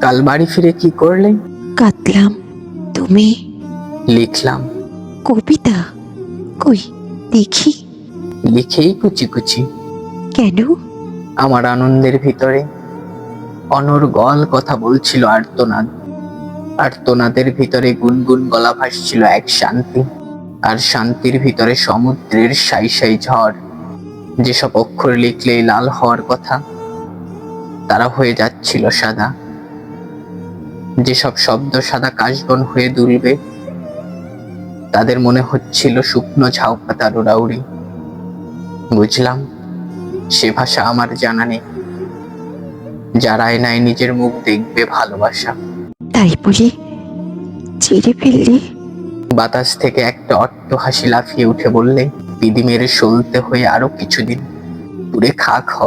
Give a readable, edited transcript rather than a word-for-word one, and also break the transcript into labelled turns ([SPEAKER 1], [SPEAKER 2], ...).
[SPEAKER 1] কাল বাড়ি ফিরে কি করলে?
[SPEAKER 2] কাঁদলাম। তুমি?
[SPEAKER 1] লিখলাম।
[SPEAKER 2] কবিতা? কই দেখি।
[SPEAKER 1] লিখেই কুচি কুচি।
[SPEAKER 2] কেন?
[SPEAKER 1] আমার আনন্দের ভিতরে অনর্গল কথা বলছিল আর্তনাদ। আর্তনাদের ভিতরে গুনগুন গলা ভাসছিল এক শান্তি, আর শান্তির ভিতরে সমুদ্রের সাই সাই ঝড়। যেসব অক্ষর লিখলেই লাল হওয়ার কথা, তারা হয়ে যাচ্ছিল সাদা। যেসব শব্দ সাদা কাশবন হয়ে দুলবে, তাদের মনে হচ্ছিল শুকনো ঝাউ পাতার উড়াউড়ি। বুঝলাম, সে ভাষা আমার জানা নেই। যার আয়নায় নিজের মুখ দেখবে ভালোবাসা।
[SPEAKER 2] তাই বলে ছেড়ে ফেললে?
[SPEAKER 1] বাতাস থেকে একটা অট্ট হাসি লাফিয়ে উঠে বললে, পিদিমের সলতে হয়ে আরো কিছুদিন দূরে খাক হ।